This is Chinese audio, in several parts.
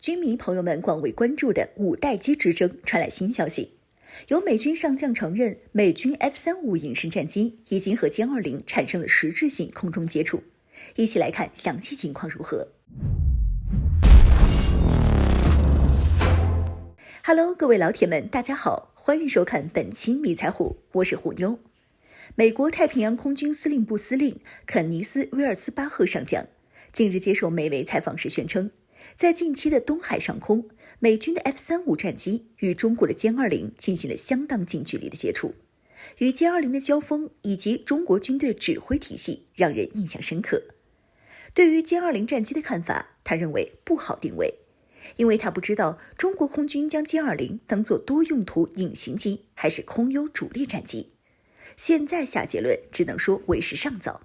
军迷朋友们广为关注的五代机之争传来新消息，有美军上将承认，美军 F-35隐身战机已经和歼20产生了实质性空中接触。一起来看详细情况如何。Hello， 各位老铁们，大家好，欢迎收看本期迷彩虎，我是虎妞。美国太平洋空军司令部司令肯尼斯·威尔斯巴赫上将近日接受美媒采访时宣称，在近期的东海上空，美军的 F-35战机与中国的歼20进行了相当近距离的接触，与歼20的交锋以及中国军队指挥体系让人印象深刻。对于歼20战机的看法，他认为不好定位，因为他不知道中国空军将歼20当作多用途隐形机还是空优主力战机。现在下结论只能说为时尚早。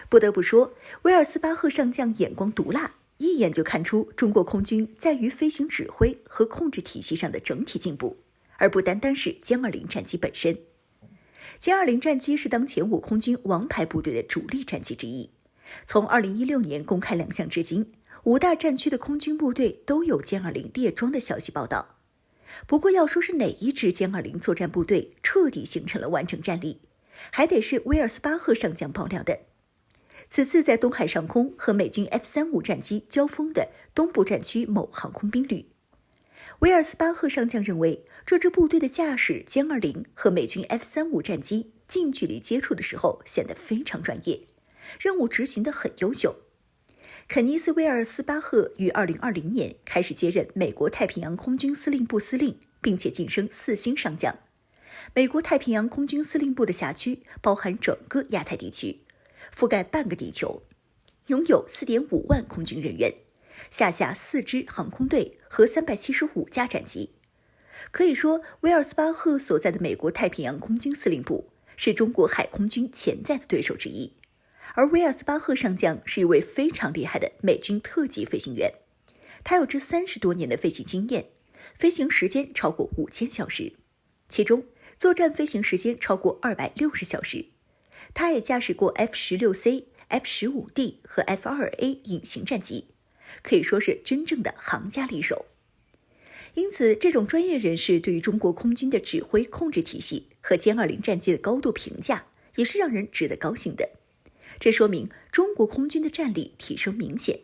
不得不说，威尔斯巴赫上将眼光毒辣，一眼就看出中国空军在于飞行指挥和控制体系上的整体进步，而不单单是歼20战机本身。歼20战机是当前我空军王牌部队的主力战机之一，从2016年公开亮相至今，五大战区的空军部队都有歼20列装的消息报道。不过要说是哪一支歼20作战部队彻底形成了完整战力，还得是威尔斯巴赫上将爆料的。此次在东海上空和美军 F-35战机交锋的东部战区某航空兵旅，威尔斯巴赫上将认为，这支部队的驾驶歼20和美军 F-35战机近距离接触的时候显得非常专业，任务执行得很优秀。肯尼斯·威尔斯巴赫于2020年开始接任美国太平洋空军司令部司令，并且晋升4星上将。美国太平洋空军司令部的辖区包含整个亚太地区，覆盖半个地球，拥有4.5万空军人员，下辖4支航空队和375架战机。可以说，威尔斯巴赫所在的美国太平洋空军司令部是中国海空军潜在的对手之一。而威尔斯巴赫上将是一位非常厉害的美军特级飞行员，他有着30多年的飞行经验，飞行时间超过5000小时，其中作战飞行时间超过260小时。他也驾驶过 F-16C、F-15D 和 F-2A 隐形战机，可以说是真正的行家里手。因此，这种专业人士对于中国空军的指挥控制体系和歼20战机的高度评价，也是让人值得高兴的。这说明中国空军的战力提升明显。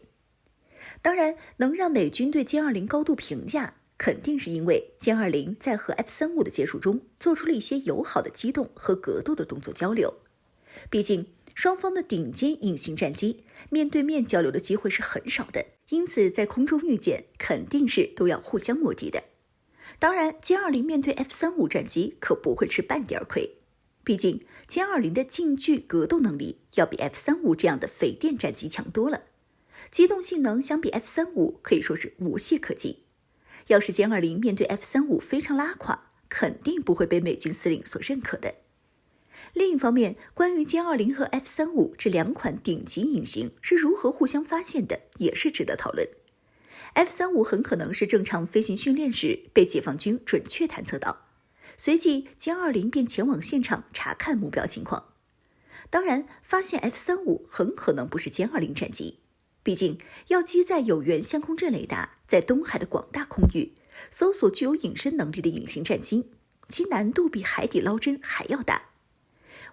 当然，能让美军对歼20高度评价，肯定是因为歼20在和 F-35的接触中做出了一些友好的机动和格斗的动作交流。毕竟，双方的顶尖隐形战机面对面交流的机会是很少的，因此在空中遇见肯定是都要互相磨砺的。当然，歼20面对 F-35战机可不会吃半点亏。毕竟歼20的近距格斗能力要比 F-35这样的匪电战机强多了，机动性能相比 F-35可以说是无懈可击。要是歼20面对 F-35非常拉垮，肯定不会被美军司令所认可的。另一方面，关于歼20和 F-35这两款顶级隐形是如何互相发现的，也是值得讨论。F-35很可能是正常飞行训练时被解放军准确探测到，随即歼20便前往现场查看目标情况。当然，发现 F-35很可能不是歼20战机，毕竟要机载有源相空阵雷达，在东海的广大空域搜索具有隐身能力的隐形战机，其难度比海底捞针还要大。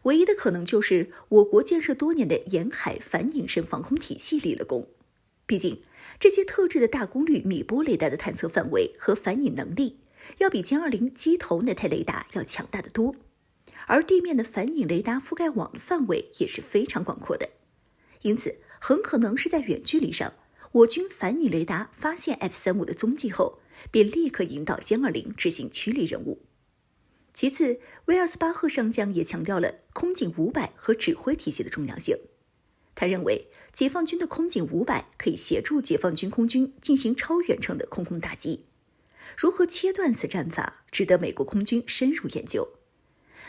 唯一的可能就是我国建设多年的沿海反隐身防空体系立了功，毕竟这些特制的大功率米波雷达的探测范围和反隐能力要比歼20机头那台雷达要强大得多，而地面的反隐雷达覆盖网的范围也是非常广阔的，因此很可能是在远距离上，我军反隐雷达发现 F-35的踪迹后，便立刻引导歼20执行驱离任务。其次，威尔斯巴赫上将也强调了空警500和指挥体系的重要性。他认为，解放军的空警500可以协助解放军空军进行超远程的空空打击。如何切断此战法，值得美国空军深入研究。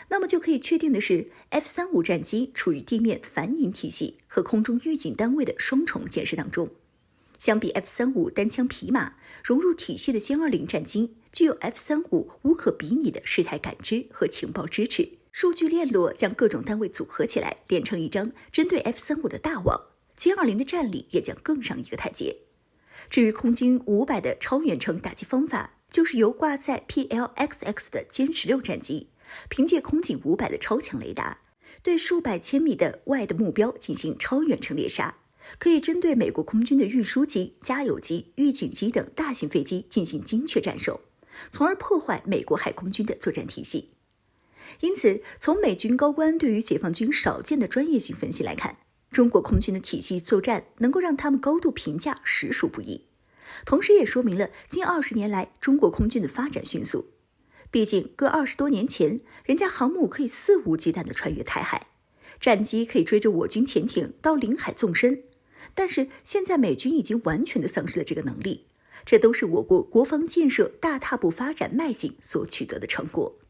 那么就可以确定的是， F-35战机处于地面反隐体系和空中预警单位的双重建设当中。相比 F-35单枪匹马融入体系的歼20战机，具有 F-35无可比拟的事态感知和情报支持，数据链路将各种单位组合起来，连成一张针对 F-35的大网，歼20的战力也将更上一个台阶。至于空军500的超远程打击方法，就是由挂在 PLXX 的歼16战机，凭借空警500的超强雷达，对数百千米的外的目标进行超远程猎杀，可以针对美国空军的运输机、加油机、预警机等大型飞机进行精确战守，从而破坏美国海空军的作战体系。因此，从美军高官对于解放军少见的专业性分析来看，中国空军的体系作战能够让他们高度评价实属不易，同时也说明了近20年来中国空军的发展迅速。毕竟搁20多年前，人家航母可以肆无忌惮地穿越台海，战机可以追着我军潜艇到领海纵深，但是现在美军已经完全地丧失了这个能力，这都是我国国防建设大踏步发展迈进所取得的成果。